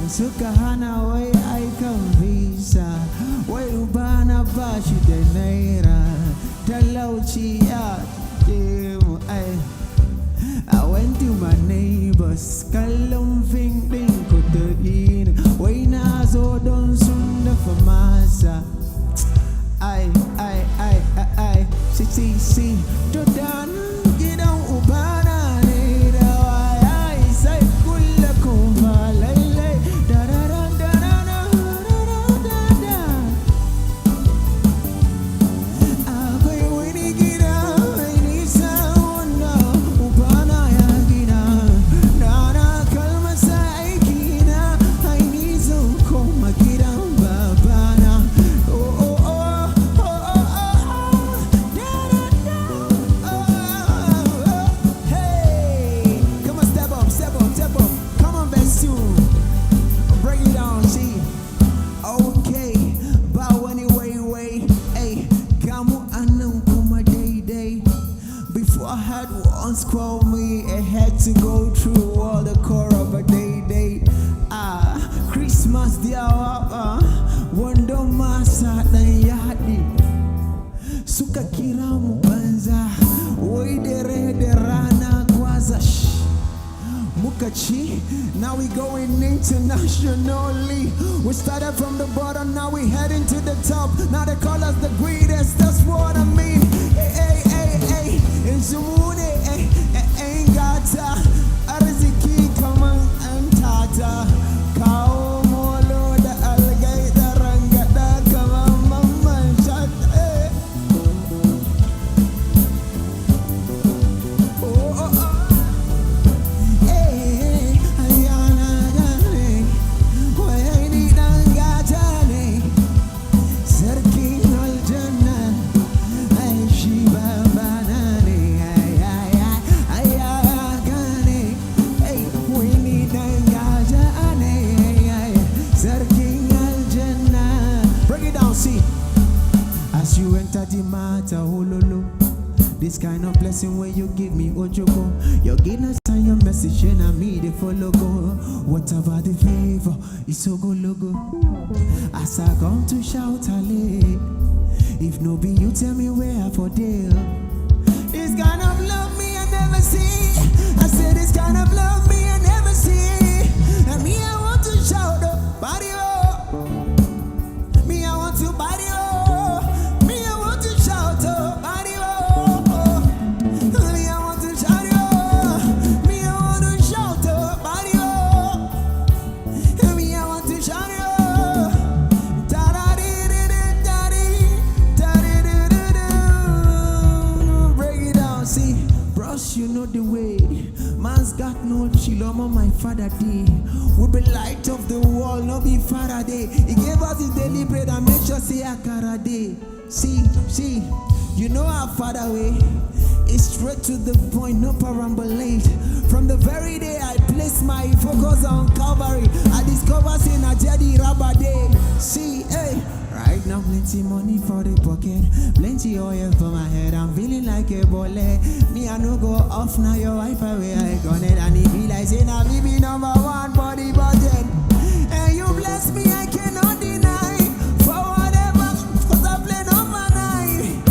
Sukahana way I come visa. Way ubana bashi de naira. Talauchi I went to my neighbors. Kalum fing ding kutuin. Way nazo don sunda for masa. I see to dan get on ubana nida. I say kulla kumba lele. Call me, I had to go through all the core of a day. Christmas dia wando masa na yadi suka kiramu banza woi dere derana kwazash mukachi. Now we going internationally. We started from the bottom, now we heading to the top. Now they call us the greatest, that's what I mean. Hey, in Zumune, ain't gata. Ariziki, come on, and tata. Kao molo, the alligator, rangata, come on, mama, shut. Hey, ayana gane, way ni dangata Sarki aljana, ay shiba banane. As you enter the matter, hololo. This kind of blessing where you give me ojoko. Your goodness and your message and I me the follow go. What about the favor? It's so good logo. As I come to shout ale. If no be you tell me where for deal. This kind of love me I never see. I said this kind of love me I never see. And me I want to shout up body oh. Me I want to body oh. You know the way, man's got no chiloma, my father did. We be light of the world, no be Faraday. He gave us his daily bread and make sure say akara day. See, you know our father way. It's straight to the point, no parambolate. From the very day I placed my focus on Calvary, I discovered sin a jadi rubber day. See, hey. Right now, plenty money for the pocket, plenty oil for my head. I'm feeling like a bole. Me, I no go off now. Your wife away, I got it, and it be like saying I be number one body budget. And you bless me, I cannot deny. For whatever, 'cause I play number 9.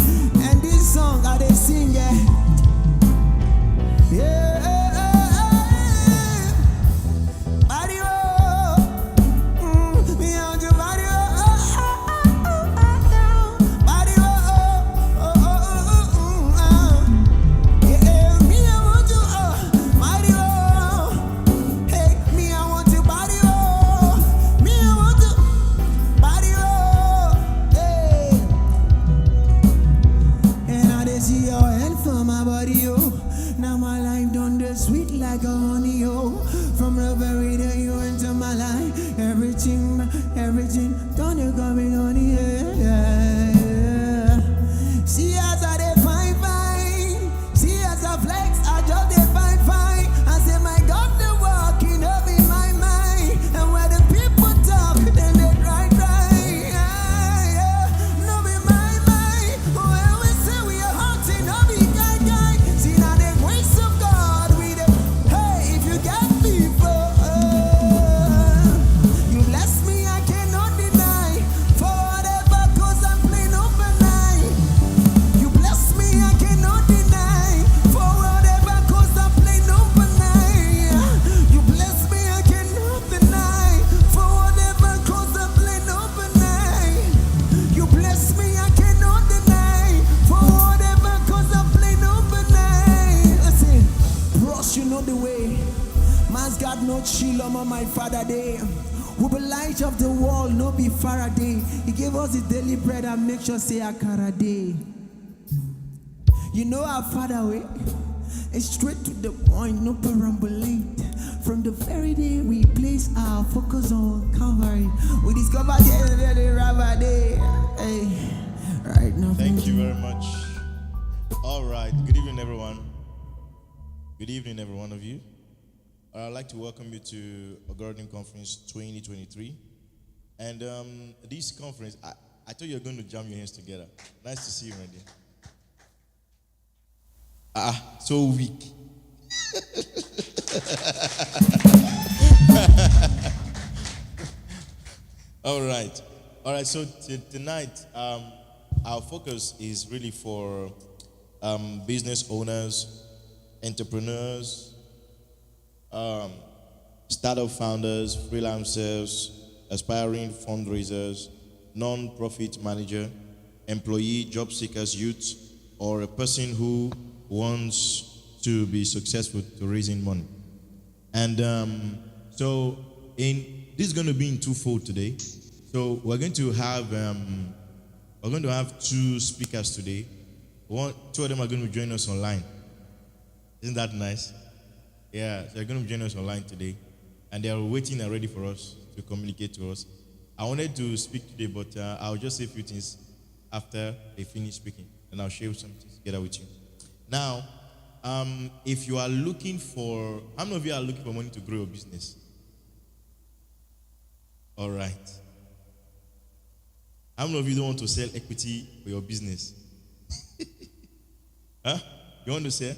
And this song I they sing it. Yeah. Sweet like a honey, oh. From the very day you enter my life, everything, don't you coming on here? See as I dey fine. See as I flex, I just dey fine. I say my God, the walking up in my mind, and where the people talk, then they right. No be my mind. When we say we are hunting, no be guy. See now the grace of God. the way. Man's got no chill on my father day. We be light of the world, no be Faraday. He gave us the daily bread and make sure say Akara day. You know our father way. It's straight to the point, no perambulate. From the very day we place our focus on Calvary, we discovered the rubber day. Hey, right now. Thank you very much. All right. Good evening, everyone. Good evening, every one of you. I'd like to welcome you to a Gardening Conference 2023. And this conference, I thought you were going to jam your hands together. Nice to see you, Randy. So weak. All right. So tonight, our focus is really for business owners, entrepreneurs, startup founders, freelancers, aspiring fundraisers, non-profit manager, employee, job seekers, youth, or a person who wants to be successful to raising money. And so this is going to be in twofold today. So we're going to have two speakers today. Two of them are going to join us online. Isn't that nice? Yeah, so they're going to join us online today, and they are waiting and ready for us to communicate to us. I wanted to speak today, but I'll just say a few things after they finish speaking, and I'll share some things together with you. Now, if you are looking for, how many of you are looking for money to grow your business? All right. How many of you don't want to sell equity for your business? Huh? You want to sell?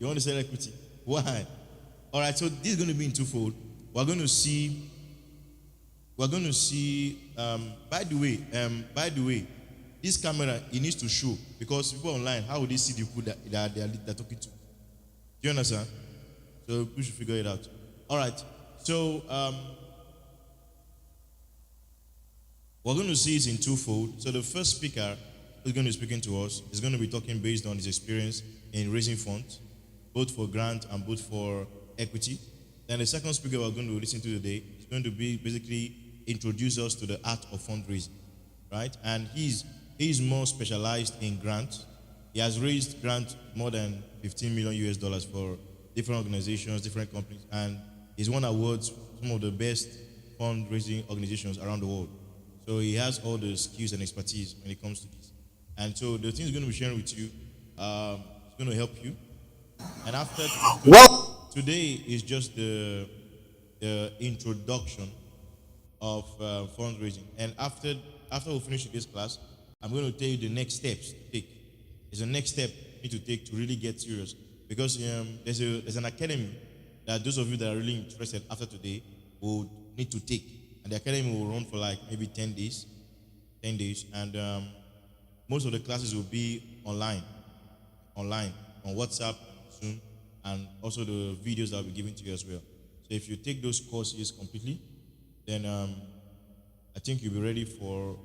You want to sell equity? Why? All right, so this is going to be in twofold. We're going to see, by the way, this camera, it needs to show, because people online, how would they see the people that they're talking to? Do you understand? So we should figure it out. All right, so we're going to see it in twofold. So the first speaker who's going to be speaking to us is going to be talking based on his experience in raising funds, both for grant and both for equity. Then the second speaker we're going to listen to today is going to be basically introduce us to the art of fundraising, right? And he's more specialized in grants. He has raised grants more than $15 million for different organizations, different companies, and he's won awards from some of the best fundraising organizations around the world. So he has all the skills and expertise when it comes to this. And so the things he's going to be sharing with you is going to help you. And after today is just the introduction of fundraising. And after we finish this class, I'm going to tell you the next steps to take. It's the next step you need to take to really get serious. Because there's an academy that those of you that are really interested after today will need to take. And the academy will run for like maybe 10 days. And most of the classes will be online on WhatsApp, Zoom, and also the videos that I'll be giving to you as well. So if you take those courses completely, then I think you'll be ready for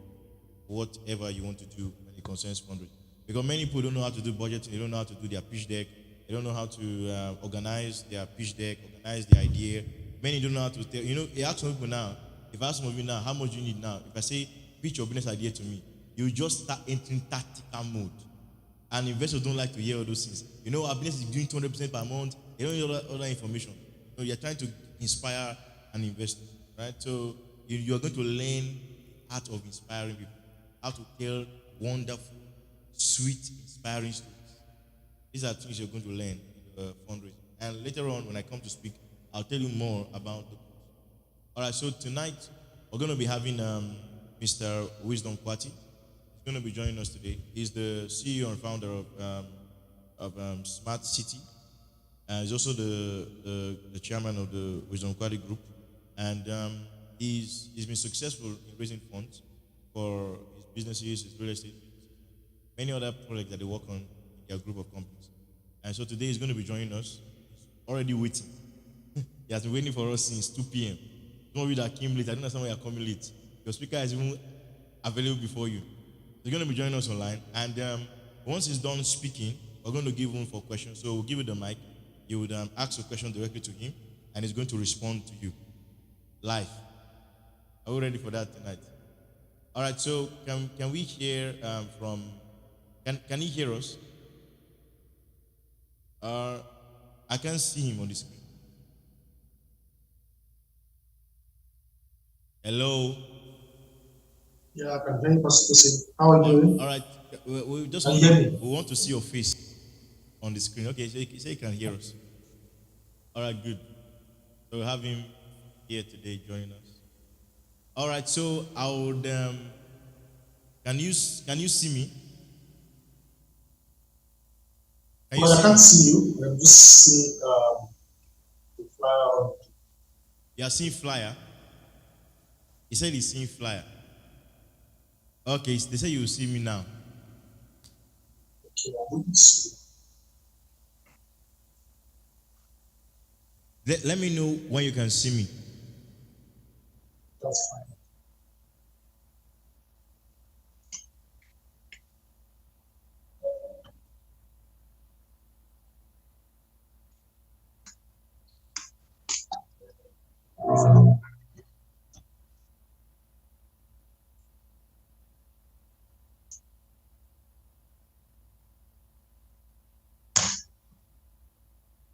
whatever you want to do when it concerns fundraising. Because many people don't know how to do budgeting, they don't know how to do their pitch deck, they don't know how to organize their pitch deck, organize the idea. Many don't know how to tell. You ask some people now, if I ask some of you now, how much do you need now? If I say, pitch your business idea to me, you just start entering tactical mode. And investors don't like to hear all those things. Our business is doing 200% per month. They don't need other information. You're trying to inspire an investor, right? So you're going to learn the art of inspiring people, how to tell wonderful, sweet, inspiring stories. These are things you're going to learn in fundraising. And later on, when I come to speak, I'll tell you more about the course. All right, so tonight, we're going to be having Mr. Wisdom Kwati. He's going to be joining us today. He's the CEO and founder of Smart City. He's also the chairman of the Wisdom Kwati Group. And he's been successful in raising funds for his businesses, his real estate businesses, many other projects that they work on in their group of companies. And so today he's going to be joining us. He's already waiting. He has been waiting for us since 2 p.m. Some of you that came late, I don't understand why you're coming late. Your speaker is even available before you. He's going to be joining us online. And once he's done speaking, we're going to give room for questions. So we'll give you the mic. you would ask a question directly to him, and he's going to respond to you live. Are we ready for that tonight? All right. So can we hear from? Can he hear us? I can't see him on the screen. Hello. Yeah, I can hear you, Pastor Tosin. How are you doing? All right. We just Can want you hear me? we want to see your face on the screen. Okay, so you can hear us. All right, good. So we have him here today joining us. All right. So I would can you see me? Can you Because I see can't me? see you. I'm just seeing the flyer. You are seeing flyer. He said he's seeing flyer. Okay, they say you will see me now. Okay, I'm able to see you. Let me know when you can see me. That's fine.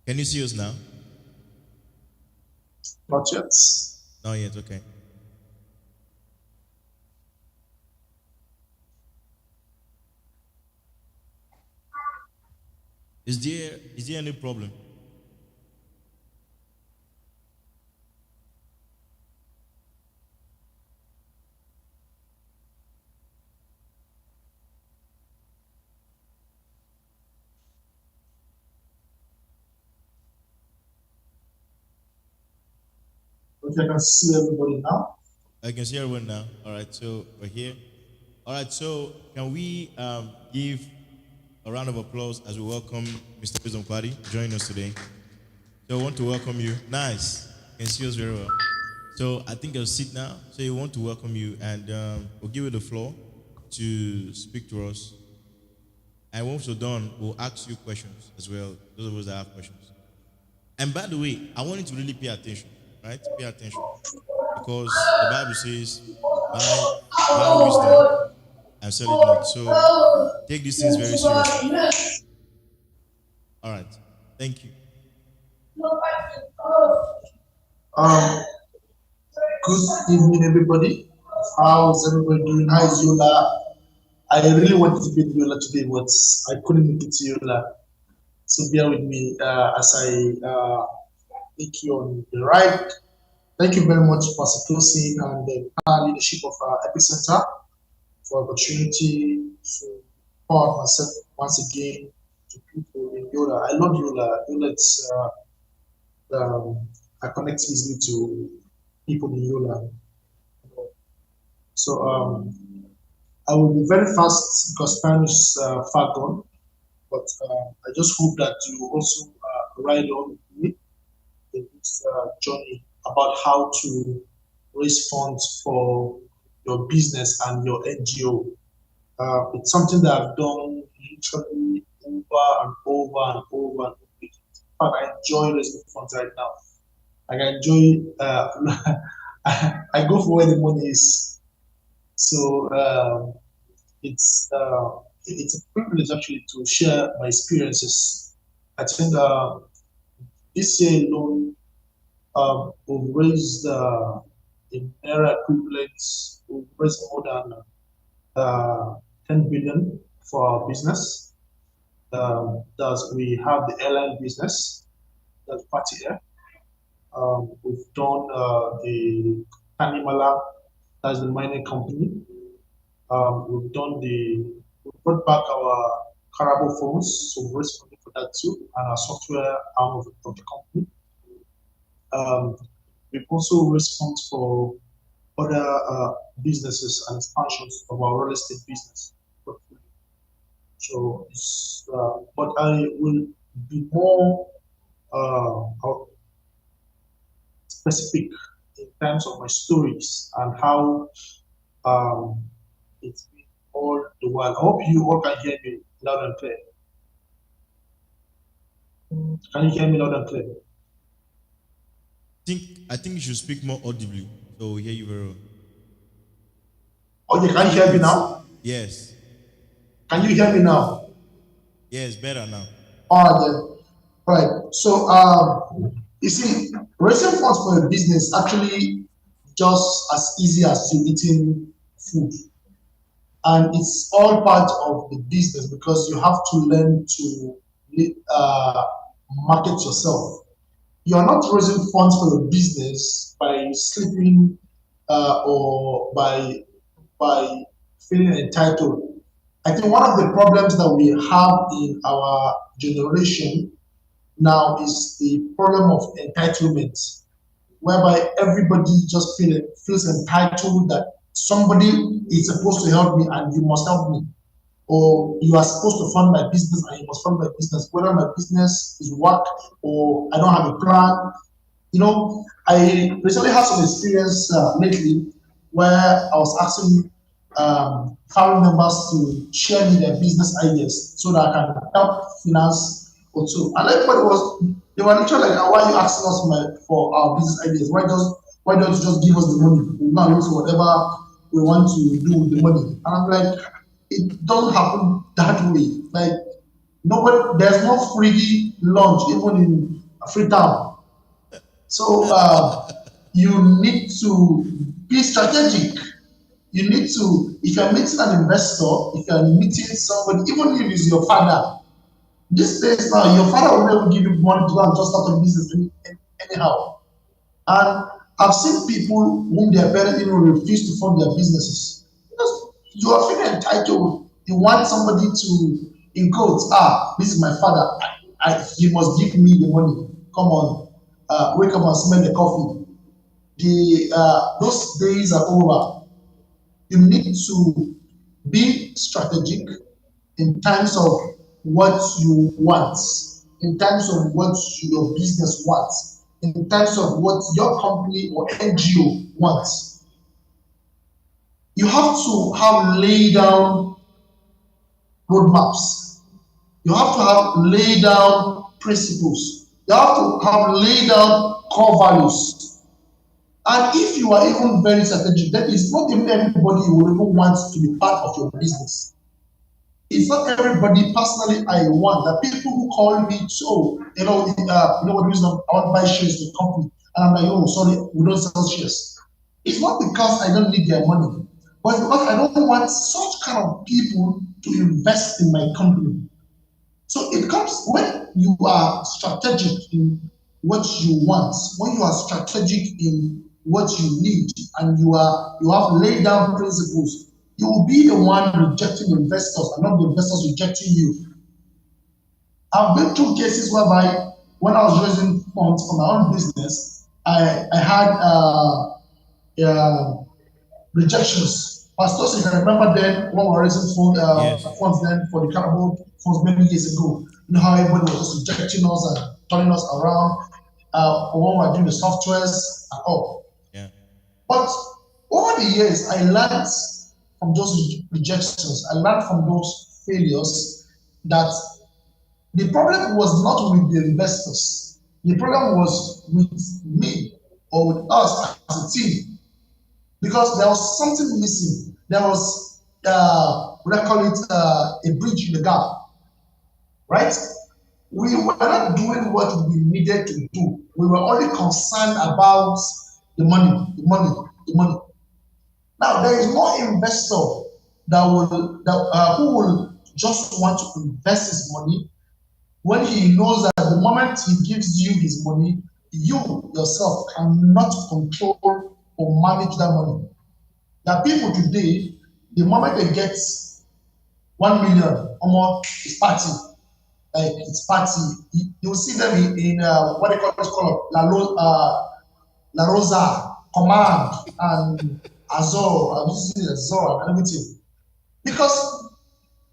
Can you see us now? Not yet. Not yet. Okay. Is there any problem? Okay, I can see everybody now. I can see everyone now. All right, so we're here. All right, so can we give a round of applause as we welcome Mr. Kwati joining us today? So I want to welcome you. Nice. You can see us very well. So I think I'll sit now. So we want to welcome you, and we'll give you the floor to speak to us. And once we're done, we'll ask you questions as well, those of us that have questions. And by the way, I want you to really pay attention, right? Pay attention. Because the Bible says, buy wisdom and sell it not. So take these things very seriously. All right. Thank you. Um, Good evening, everybody. How's everybody doing? How is Yola? I really wanted to be with Yola today, but I couldn't make it to Yola. So bear with me as I take you on the ride. Thank you very much, Pastor Tosin and the leadership of Epicenter for opportunity to pour out myself once again to people in Yola. I love Yola. Yola, I connect easily to people in Yola. So I will be very fast because time is far gone. But I just hope that you also ride on with me in this journey about how to raise funds for your business and your NGO. It's something that I've done literally over and over and over and over. In fact, I enjoy raising funds right now. Like I enjoy, I go for where the money is. So it's a privilege actually to share my experiences. I think this year alone, we've raised in naira equivalents, we've raised more than 10 billion for our business. Thus, we have the airline business, that's Kwati Air. We've done the Kanimala, that's the mining company. We brought back our Carabo phones, so we're responsible for that too, and our software arm of the company. We've also responsible for other businesses and expansions of our real estate business. So, but I will be more specific in terms of my stories and how it's been all the while. I hope you all can hear me loud and clear. Can you hear me loud and clear? I think you should speak more audibly, so we hear you very well. Okay, can you hear me now? Yes. Can you hear me now? Yes, better now. All right then. Right. So you see, raising funds for a business actually just as easy as you eating food, and it's all part of the business because you have to learn to uh, market yourself. You're not raising funds for your business by sleeping or by feeling entitled. I think one of the problems that we have in our generation now is the problem of entitlement, whereby everybody just feels entitled that somebody is supposed to help me and you must help me, or you are supposed to fund my business and you must fund my business, whether my business is work or I don't have a plan. I recently had some experience lately where I was asking family members to share me their business ideas so that I can help finance or so. And everybody they were literally like, why are you asking us for our business ideas? Why don't you just give us the money? We'll not look for whatever we want to do with the money. And I'm like, it doesn't happen that way. Like, nobody, there's no free lunch even in Freetown. So you need to be strategic. You need to, if you're meeting an investor, if you're meeting somebody, even if it's your father, these days now, your father will never give you money to go and just start a business anyhow. And I've seen people whom their parents refuse to fund their businesses because you are feeling entitled. You want somebody to, in quotes, this is my father. He must give me the money. Come on, wake up and smell the coffee. Those days are over. You need to be strategic in terms of what you want, in terms of what your business wants, in terms of what your company or NGO wants. You have to have laid down roadmaps. You have to have laid down principles. You have to have laid down core values. And if you are even very strategic, then it's not even everybody you will even want to be part of your business. It's not everybody personally I want. The people who call me, so what the reason I want to buy shares to the company, and I'm like, oh, sorry, we don't sell shares. It's not because I don't need their money, but it's because I don't want such kind of people to invest in my company. So it comes when you are strategic in what you want, when you are strategic in what you need, and you have laid down principles, you will be the one rejecting investors and not the investors rejecting you. I've been through cases whereby when I was raising funds for my own business, I had rejections. Pastor, you can remember then when we were raising funds then for the Carnival funds many years ago. You know how everybody was just rejecting us and turning us around when we were doing the softwares and all. Yeah. But over the years, I learned from those rejections, I learned from those failures that the problem was not with the investors. The problem was with me or with us as a team, because there was something missing. There was, what I call it, a bridge in the gap, right? We were not doing what we needed to do. We were only concerned about the money, the money, the money. Now, there is no investor who will just want to invest his money when he knows that the moment he gives you his money, you yourself cannot control or manage that money. There are people today, the moment they get 1 million or more, it's party. Like it's party. You'll see them in what they call La Rosa, Command, and Azor, and everything. Because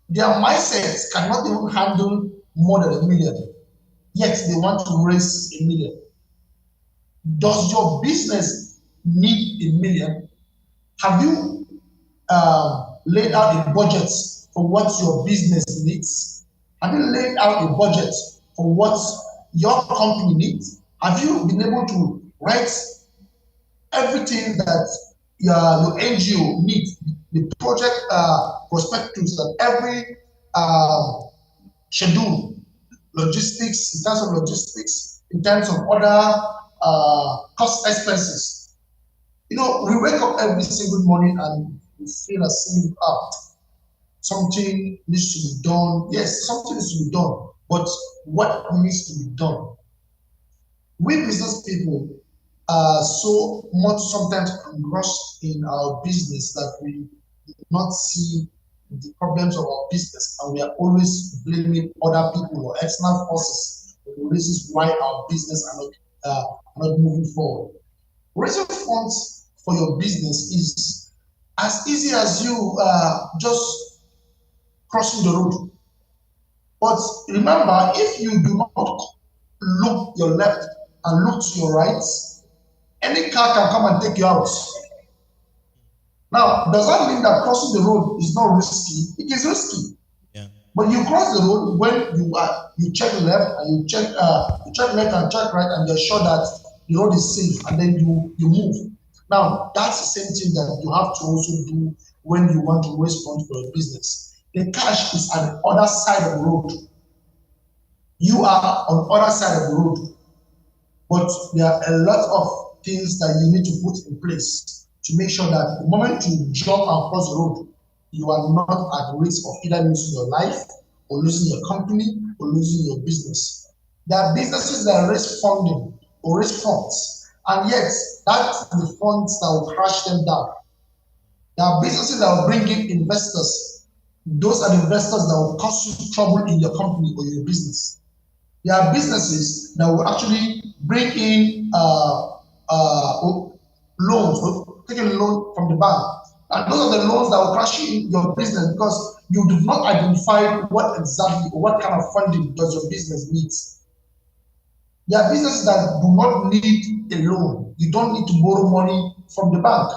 their mindsets cannot even handle more than 1 million. Yet they want to raise 1 million. Does your business need 1 million? Have you laid out a budget for what your business needs? Have you laid out a budget for what your company needs? Have you been able to write everything that your NGO needs, the project prospectus and every schedule, logistics, in terms of logistics, in terms of other cost expenses? You know, we wake up every single morning and we feel as if something needs to be done. Yes, something needs to be done, but what needs to be done? We business people are so much sometimes engrossed in our business that we do not see the problems of our business, and we are always blaming other people or external forces for the reasons why our business are not moving forward. Raising funds for your business is as easy as you just crossing the road. But remember, if you do not look your left and look to your right, any car can come and take you out. Now, does that mean that crossing the road is not risky? It is risky. Yeah. But you cross the road when you check left and you check left and check right, and you're sure that the road is safe, and then you move. Now, that's the same thing that you have to also do when you want to raise funds for your business. The cash is at the other side of the road. You are on the other side of the road. But there are a lot of things that you need to put in place to make sure that the moment you jump and cross the road, you are not at risk of either losing your life or losing your company or losing your business. There are businesses that raise funding or raise funds, and yet that's the funds that will crash them down. There are businesses that will bring in investors. Those are the investors that will cause you trouble in your company or your business. There are businesses that will actually bring in loans, or take a loan from the bank. And those are the loans that will crash your business because you do not identify what exactly or what kind of funding does your business need. There are businesses that do not need a loan. You don't need to borrow money from the bank.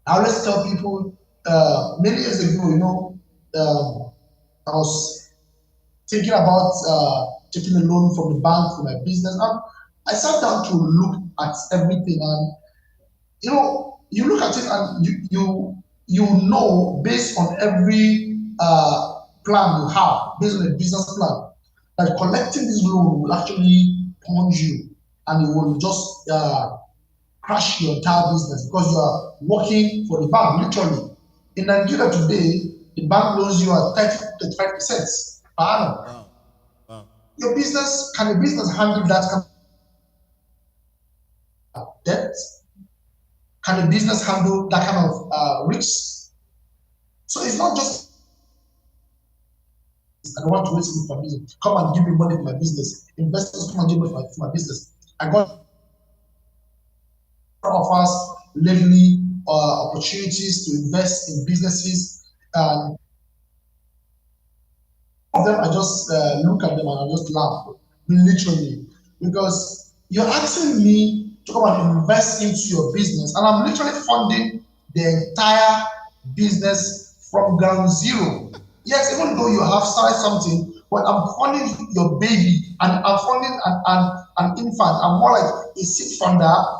I always tell people, many years ago, I was thinking about taking a loan from the bank for my business. And I sat down to look at everything, and you look at it and you know based on every plan you have, based on a business plan, that collecting this loan will actually plunge you, and it will just crash your entire business because you are working for the bank, literally. In Nigeria today, the bank loans you at 30-35% per annum. Wow. Wow. Your business, can a business handle that kind of debt? Can a business handle that kind of risk? So it's not just, I don't want to waste money for my business. Come and give me money for my business. Investors come and give me for my business. I got offers lately opportunities to invest in businesses, and of them I just look at them and I just laugh, literally, because you're asking me to come and invest into your business, and I'm literally funding the entire business from ground zero. Yes, even though you have started something, but I'm funding your baby, and I'm funding an infant. I'm more like a seed funder